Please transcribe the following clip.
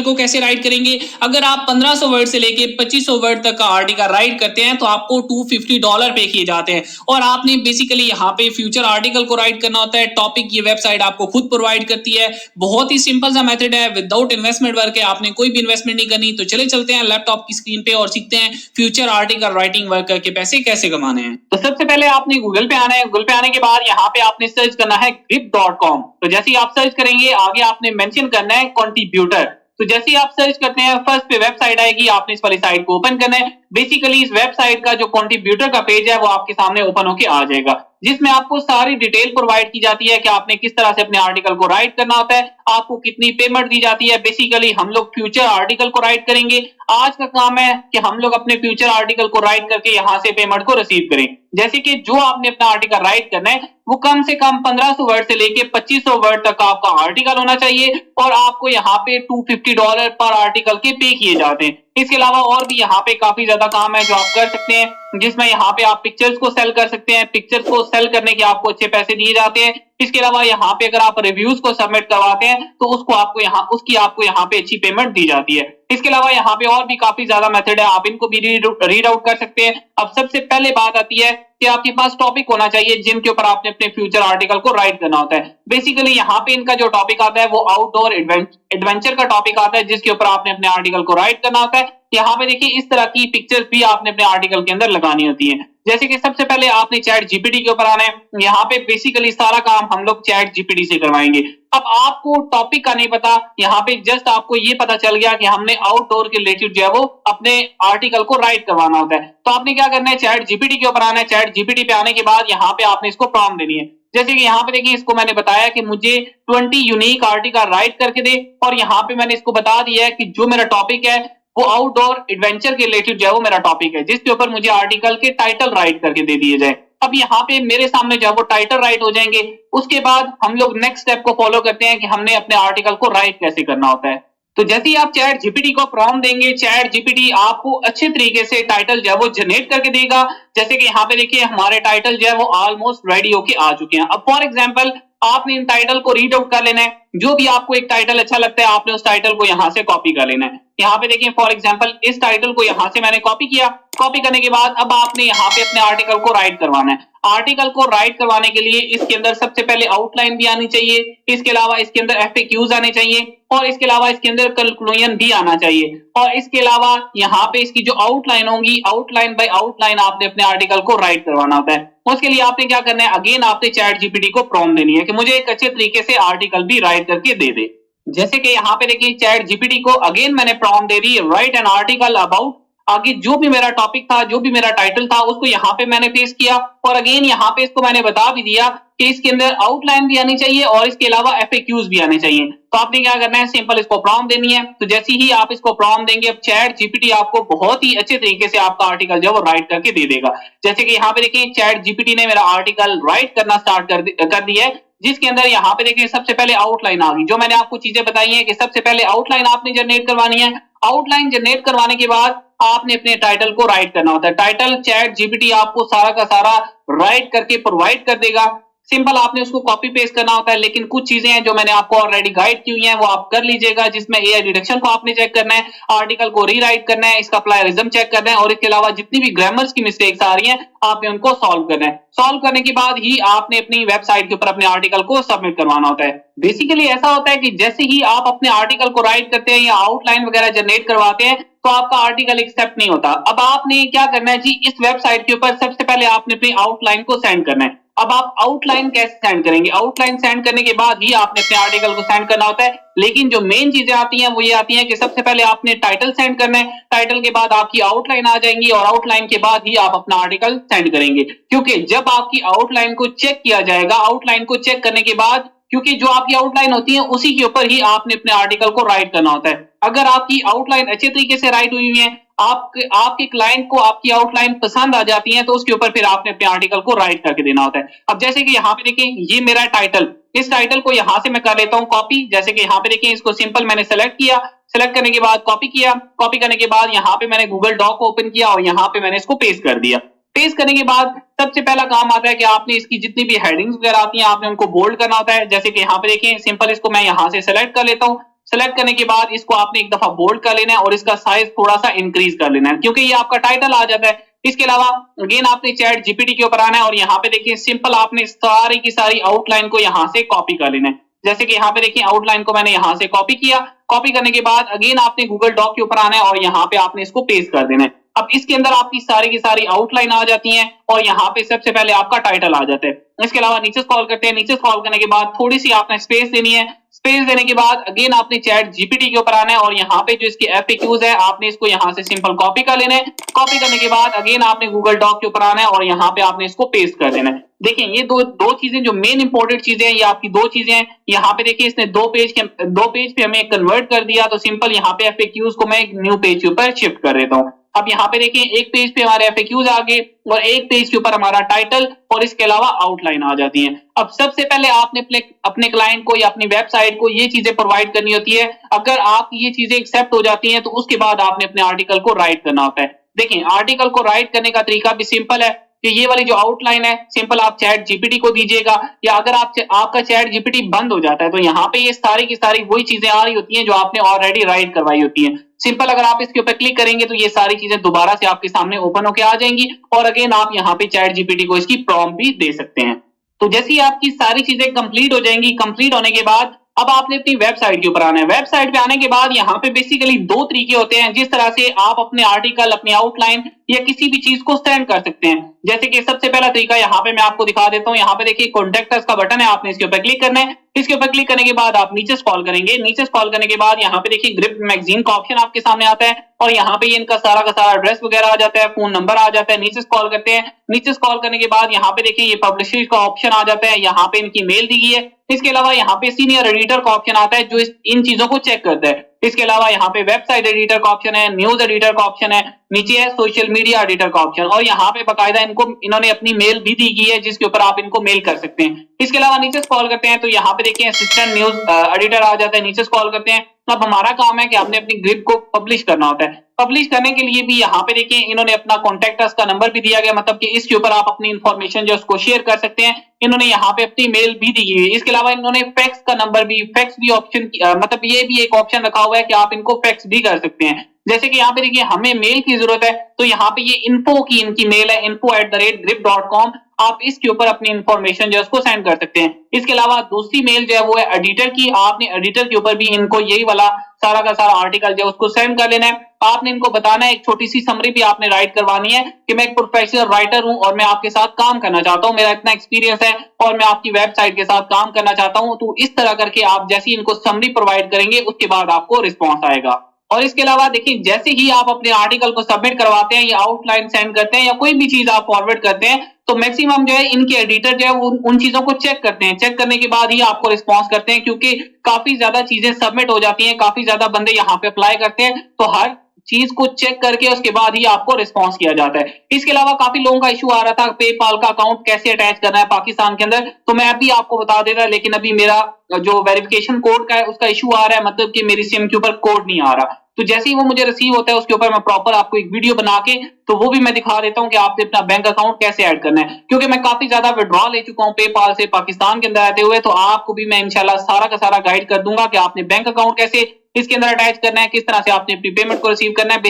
को कैसे राइट करेंगे। अगर आप 1500 वर्ड से लेके 2500 वर्ड तक का आर्टिकल राइट करते हैं तो आपको $250 पे किए जाते हैं और आपने बेसिकली यहाँ पे फ्यूचर आर्टिकल को राइट करना होता है। टॉपिक ये वेबसाइट आपको खुद प्रोवाइड करती है। बहुत ही सिंपल सा मेथड है, विदाउट इन्वेस्टमेंट वर्क है, आपने कोई भी इन्वेस्टमेंट नहीं करनी। तो चले चलते हैं लैपटॉप की स्क्रीन पे और सीखते हैं फ्यूचर आर्टिकल राइटिंग वर्क करके पैसे कैसे कमाने हैं। तो सबसे पहले आपने गूगल पे आना है। गूगल पे आने के बाद यहाँ पे आपने सर्च करना है grip.com। तो जैसे ही आप सर्च करेंगे आगे आपने मेंशन करना है कंट्रीब्यूटर। तो जैसे ही आप सर्च करते हैं फर्स्ट पे वेबसाइट आएगी, आपने इस वाली साइट को ओपन करना है। बेसिकली इस वेबसाइट का जो कंट्रीब्यूटर का पेज है वो आपके सामने ओपन होके आ जाएगा, जिसमें आपको सारी डिटेल प्रोवाइड की जाती है कि आपने किस तरह से अपने आर्टिकल को राइट करना होता है, आपको कितनी पेमेंट दी जाती है। बेसिकली हम लोग फ्यूचर आर्टिकल को राइट करेंगे। आज का काम है कि हम लोग अपने फ्यूचर आर्टिकल को राइट करके यहाँ से पेमेंट को रिसीव करें। जैसे कि जो आपने अपना आर्टिकल राइट करना है वो कम से कम 1500 वर्ड से लेके 2500 वर्ड तक आपका आर्टिकल होना चाहिए और आपको यहाँ पे $250 पर आर्टिकल के पे किए जाते हैं। इसके अलावा और भी यहाँ पे काफी ज्यादा काम है जो आप कर सकते हैं, जिसमें यहाँ पे आप पिक्चर्स को सेल कर सकते हैं। पिक्चर्स को सेल करने के आपको अच्छे पैसे दिए जाते हैं। इसके अलावा यहाँ पे अगर आप रिव्यूज को सबमिट करवाते हैं तो उसको आपको यहाँ पे अच्छी पेमेंट दी जाती है। इसके अलावा यहाँ पे और भी काफी ज्यादा मेथड है, आप इनको भी रीड आउट कर सकते हैं। अब सबसे पहले बात आती है कि आपके पास टॉपिक होना चाहिए जिनके ऊपर आपने अपने फ्यूचर आर्टिकल को राइट करना होता है। बेसिकली यहाँ पे इनका जो टॉपिक आता है वो आउटडोर एडवेंचर का टॉपिक आता है, जिसके ऊपर आपने अपने आर्टिकल को राइट करना होता है। यहाँ पे देखिए इस तरह की पिक्चर्स भी आपने अपने आर्टिकल के अंदर लगानी होती है। जैसे कि सबसे पहले आपने चैट जीपीटी के ऊपर आना है। यहाँ पे बेसिकली सारा काम हम लोग चैट जीपीटी से करवाएंगे। अब आपको टॉपिक का नहीं पता, यहाँ पे जस्ट आपको ये पता चल गया कि हमने आउटडोर के रिलेटेड जो है वो अपने आर्टिकल को राइट करवाना होता है। तो आपने क्या करना है, चैट जीपीटी के ऊपर आना है। चैट जीपीटी पे आने के बाद यहाँ पे आपने इसको प्रॉम्प्ट देनी है। जैसे कि यहाँ पे देखिए इसको मैंने बताया कि मुझे 20 यूनिक आर्टिकल राइट करके दे और यहाँ पे मैंने इसको बता दिया है कि जो मेरा टॉपिक है वो आउटडोर एडवेंचर के रिलेटेड जो है वो मेरा टॉपिक है, जिसके ऊपर मुझे आर्टिकल के टाइटल राइट करके दे दिए जाए। अब यहाँ पे मेरे सामने जो है वो टाइटल राइट हो जाएंगे। उसके बाद हम लोग नेक्स्ट स्टेप को फॉलो करते हैं कि हमने अपने आर्टिकल को राइट कैसे करना होता है। तो जैसे ही आप चैट जीपीटी को प्रॉम्प्ट देंगे, चैट जीपीटी आपको अच्छे तरीके से टाइटल जो है वो जनरेट करके देगा। जैसे कि यहाँ पे देखिए हमारे टाइटल जो है वो ऑलमोस्ट रेडी होके आ चुके हैं। अब फॉर एग्जांपल आपने इन टाइटल को रीड आउट कर लेना है। जो भी आपको एक टाइटल अच्छा लगता है आपने उस टाइटल को यहाँ से कॉपी कर लेना है। यहाँ पे देखिए फॉर एग्जांपल इस टाइटल को यहाँ से मैंने कॉपी किया। कॉपी करने के बाद अब आपने यहाँ पे अपने आर्टिकल को राइट करवाना है। आर्टिकल को राइट करवाने के लिए इसके अंदर सबसे पहले आउटलाइन भी आनी चाहिए, इसके अलावा इसके अंदर एफएक्यूज आने चाहिए और इसके अलावा इसके अंदर कंक्लूजन भी आना चाहिए। और इसके अलावा यहाँ पे इसकी जो आउटलाइन होगी, आउटलाइन बाय आउटलाइन आपने अपने आर्टिकल को राइट करवाना होता है। उसके लिए आपने क्या करना है, अगेन आपने चैट जीपीटी को प्रॉम्प्ट देनी है कि मुझे एक अच्छे तरीके से आर्टिकल भी राइट करके दे दे। जैसे कि यहाँ पे देखिए चैट जीपीटी को अगेन मैंने prompt they the, right an article about. आगे जो भी मेरा टॉपिक था, जो भी मेरा टाइटल था, उसको यहाँ पे मैंने पेस्ट किया और अगेन यहाँ पे इसको मैंने बता भी दिया कि इसके अंदर आउटलाइन भी आनी चाहिए और इसके अलावा एफएक्यूज भी आने चाहिए। तो आपने क्या करना है, सिंपल इसको प्रॉम्प्ट देनी है। तो जैसे ही आप इसको प्रॉम्प्ट देंगे, अब चैट जीपीटी आपको बहुत ही अच्छे तरीके से आपका आर्टिकल जो है वो राइट करके दे देगा। जैसे कि यहाँ पे देखिए चैट जीपीटी ने मेरा आर्टिकल राइट करना स्टार्ट कर दिया है, जिसके अंदर यहाँ पे देखिए सबसे पहले आउटलाइन आ गई। जो मैंने आपको चीजें बताई हैं कि सबसे पहले आउटलाइन आपने जनरेट करवानी है। आउटलाइन जनरेट करवाने के बाद आपने अपने टाइटल को राइट करना होता है। टाइटल चैट जीपीटी आपको सारा का सारा राइट करके प्रोवाइड कर देगा। सिंपल आपने उसको कॉपी पेस्ट करना होता है, लेकिन कुछ चीजें हैं जो मैंने आपको ऑलरेडी गाइड की हुई हैं वो आप कर लीजिएगा, जिसमें एआई डिडक्शन को आपने चेक करना है, आर्टिकल को रीराइट करना है, इसका प्लेगरिज्म चेक करना है और इसके अलावा जितनी भी ग्रामर्स की मिस्टेक्स आ रही हैं आपने उनको सॉल्व करना है। सॉल्व करने के बाद ही आपने अपनी वेबसाइट के ऊपर अपने आर्टिकल को सबमिट करवाना होता है। बेसिकली ऐसा होता है कि जैसे ही आप अपने आर्टिकल को राइट करते हैं या आउटलाइन वगैरह जनरेट करवाते हैं तो आपका आर्टिकल एक्सेप्ट नहीं होता। अब आपने क्या करना है जी, इस वेबसाइट के ऊपर सबसे पहले आपने अपनी आउटलाइन को सेंड करना है। अब आप आउटलाइन कैसे सेंड करेंगे, आउटलाइन सेंड करने के बाद ही आपने अपने आर्टिकल को सेंड करना होता है। लेकिन जो मेन चीजें आती हैं वो ये आती हैं कि सबसे पहले आपने टाइटल सेंड करना है, टाइटल के बाद आपकी आउटलाइन आ जाएंगी और आउटलाइन के बाद ही आप अपना आर्टिकल सेंड करेंगे। क्योंकि जब आपकी आउटलाइन को चेक किया जाएगा, आउटलाइन को चेक करने के बाद, क्योंकि जो आपकी आउटलाइन होती है उसी के ऊपर ही आपने अपने आर्टिकल को राइट करना होता है। अगर आपकी आउटलाइन अच्छे तरीके से राइट हुई है, आपके क्लाइंट को आपकी आउटलाइन पसंद आ जाती है, तो उसके ऊपर फिर आपने अपने आर्टिकल को राइट करके देना होता है। अब जैसे कि यहाँ पे देखिए ये मेरा टाइटल, इस टाइटल को यहाँ से मैं कर लेता हूँ कॉपी। जैसे कि यहाँ पे देखिए इसको सिंपल मैंने सेलेक्ट किया, सेलेक्ट करने के बाद कॉपी किया, कॉपी करने के बाद यहाँ पे मैंने गूगल डॉक ओपन किया और यहाँ पे मैंने इसको पेस्ट कर दिया। पेस्ट करने के बाद सबसे पहला काम आता है कि आपने इसकी जितनी भी हेडिंग्स वगैरह आती हैं आपने उनको बोल्ड करना होता है। जैसे कि यहाँ पे देखिए सिंपल इसको मैं यहाँ से सेलेक्ट कर लेता हूँ, सेलेक्ट करने के बाद इसको आपने एक दफा बोल्ड कर लेना है और इसका साइज थोड़ा सा इंक्रीज कर लेना है क्योंकि ये आपका टाइटल आ जाता है। इसके अलावा अगेन आपने चैट जीपीटी के ऊपर आना है और यहाँ पे देखिए सिंपल आपने सारी की सारी आउटलाइन को यहाँ से कॉपी कर लेना है। जैसे कि यहाँ पे देखिए आउटलाइन को मैंने यहाँ से कॉपी किया। कॉपी करने के बाद अगेन आपने गूगल डॉक के ऊपर आना है और यहाँ पे आपने इसको पेस्ट कर देना है। अब इसके अंदर आपकी सारी की सारी आउटलाइन आ जाती है और यहाँ पे सबसे पहले आपका टाइटल आ जाता है। इसके अलावा नीचे स्क्रॉल करते हैं। नीचे स्क्रॉल करने के बाद थोड़ी सी आपने स्पेस देनी है। स्पेस देने के बाद अगेन आपने चैट जीपीटी के ऊपर आना है और यहाँ पे जो इसकी एफएक्यूज है आपने इसको यहाँ से सिंपल कॉपी कर लेना है। कॉपी करने के बाद अगेन आपने गूगल डॉक के ऊपर आना है और यहाँ पे आपने इसको पेस्ट कर देना है। देखिए ये दो चीजें जो मेन इंपॉर्टेंट चीजें हैं, ये आपकी दो चीजें हैं। यहाँ पे देखिए इसने दो पेज पे हमें कन्वर्ट कर दिया, तो सिंपल यहाँ पे एफएक्यूज को मैं एक न्यू पेज के ऊपर शिफ्ट कर देता हूँ। अब यहाँ पे देखिए एक पेज पे हमारे एफएक्यूज आ गए और एक पेज के ऊपर हमारा टाइटल और इसके अलावा आउटलाइन आ जाती है। अब सबसे पहले आपने अपने क्लाइंट को या अपनी वेबसाइट को ये चीजें प्रोवाइड करनी होती है। अगर आप ये चीजें एक्सेप्ट हो जाती हैं तो उसके बाद आपने अपने आर्टिकल को राइट करना होता है। देखिए आर्टिकल को राइट करने का तरीका भी सिंपल है कि ये वाली जो आउटलाइन है सिंपल आप चैट जीपीटी को दीजिएगा, या अगर आपका चैट जीपीटी बंद हो जाता है तो यहाँ पे ये सारी की सारी वही चीजें आ रही होती हैं जो आपने ऑलरेडी राइट करवाई होती हैं। सिंपल अगर आप इसके ऊपर क्लिक करेंगे तो ये सारी चीजें दोबारा से आपके सामने ओपन होके आ जाएंगी और अगेन आप यहाँ पे चैट जीपीटी को इसकी प्रॉम्प्ट भी दे सकते हैं। तो जैसे ही आपकी सारी चीजें कंप्लीट हो जाएंगी, कंप्लीट होने के बाद अब आपने अपनी वेबसाइट के ऊपर आना है। वेबसाइट पे आने के बाद यहाँ पे बेसिकली दो तरीके होते हैं जिस तरह से आप अपने आर्टिकल, अपनी आउटलाइन या किसी भी चीज को सेंड कर सकते हैं। जैसे कि सबसे पहला तरीका यहाँ पे मैं आपको दिखा देता हूँ। यहाँ पे देखिए कॉन्टैक्ट अस का बटन है, आपने इसके ऊपर क्लिक करना है। इसके ऊपर क्लिक करने के बाद आप नीचे स्क्रॉल करेंगे। नीचे स्क्रॉल करने के बाद यहाँ पे देखिए ग्रिप मैगजीन का ऑप्शन आपके सामने आता है और यहाँ पे इनका सारा का सारा एड्रेस वगैरह आ जाता है, फोन नंबर आ जाता है। नीचे स्क्रॉल करते हैं। नीचे स्क्रॉल करने के बाद यहाँ पे देखिए ये पब्लिशर का ऑप्शन आ जाता है, यहाँ पे इनकी मेल दी गई है। इसके अलावा यहाँ पे सीनियर एडिटर का ऑप्शन आता है जो इन चीजों को चेक करता है। इसके अलावा यहाँ पे वेबसाइट एडिटर का ऑप्शन है, न्यूज एडिटर का ऑप्शन है, नीचे है सोशल मीडिया एडिटर का ऑप्शन और यहाँ पे बकायदा इन्होंने अपनी मेल भी दी गई है जिसके ऊपर आप इनको मेल कर सकते हैं। इसके अलावा नीचे स्क्रॉल करते हैं तो यहाँ पे देखिए असिस्टेंट न्यूज एडिटर आ जाता है। नीचे स्क्रॉल करते हैं। अब हमारा काम है कि हमने अपनी ग्रिप को पब्लिश करना होता है। पब्लिश करने के लिए भी यहाँ पे देखिए इन्होंने अपना कॉन्टैक्ट अस का नंबर भी दिया गया, मतलब कि इसके ऊपर आप अपनी इंफॉर्मेशन जो उसको शेयर कर सकते हैं। इन्होंने यहाँ पे अपनी मेल भी दी हुई है। इसके अलावा इन्होंने फैक्स का नंबर भी, फैक्स भी ऑप्शन मतलब ये भी एक ऑप्शन रखा हुआ है कि आप इनको फैक्स भी कर सकते हैं। जैसे कि यहाँ पे देखिए हमें मेल की जरूरत है तो यहाँ पे ये इन्फो की इनकी मेल है, info@grip.com। आप इसके ऊपर अपनी इंफॉर्मेशन जो है उसको सेंड कर सकते हैं। इसके अलावा दूसरी मेल जो है वो है एडिटर की। आपने एडिटर के ऊपर भी इनको यही वाला सारा का सारा आर्टिकल जो है उसको सेंड कर लेना है। आपने इनको बताना है, एक छोटी सी समरी भी आपने राइट करवानी है कि मैं एक प्रोफेशनल राइटर हूं और मैं आपके साथ काम करना चाहता हूं, मेरा इतना एक्सपीरियंस है और मैं आपकी वेबसाइट के साथ काम करना चाहता हूं। तो इस तरह करके आप जैसे ही इनको समरी प्रोवाइड करेंगे उसके बाद आपको रिस्पॉन्स आएगा। और इसके अलावा देखिए जैसे ही आप अपने आर्टिकल को सबमिट करवाते हैं या आउटलाइन सेंड करते हैं या कोई भी चीज आप फॉरवर्ड करते हैं तो मैक्सिमम जो है इनके एडिटर जो है वो उन चीजों को चेक करते हैं। चेक करने के बाद ही आपको रिस्पॉन्स करते हैं क्योंकि काफी ज्यादा चीजें सबमिट हो जाती हैं, काफी ज्यादा बंदे यहाँ पे अप्लाई करते हैं, तो हर चीज को चेक करके उसके बाद ही आपको रिस्पॉन्स किया जाता है। इसके अलावा काफी लोगों का इशू आ रहा था पेपाल का अकाउंट कैसे अटैच करना है पाकिस्तान के अंदर, तो मैं अभी आपको बता देता, लेकिन अभी मेरा जो वेरिफिकेशन कोड का है उसका इशू आ रहा है, मतलब कि मेरी सिम के ऊपर कोड नहीं आ रहा। तो जैसे ही वो मुझे रिसीव होता है उसके ऊपर मैं प्रॉपर आपको एक वीडियो बना के तो वो भी मैं दिखा देता हूं कि आपने अपना बैंक अकाउंट कैसे ऐड करना है, क्योंकि मैं काफी ज्यादा विड्रॉल ले चुका हूं पेपाल से पाकिस्तान के अंदर आते हुए। तो आपको भी मैं इंशाल्लाह सारा का सारा गाइड कर दूंगा कि आपने बैंक अकाउंट कैसे इसके अंदर अटैच करना है, किस तरह से आपने अपनी पेमेंट को रिसीव करना है।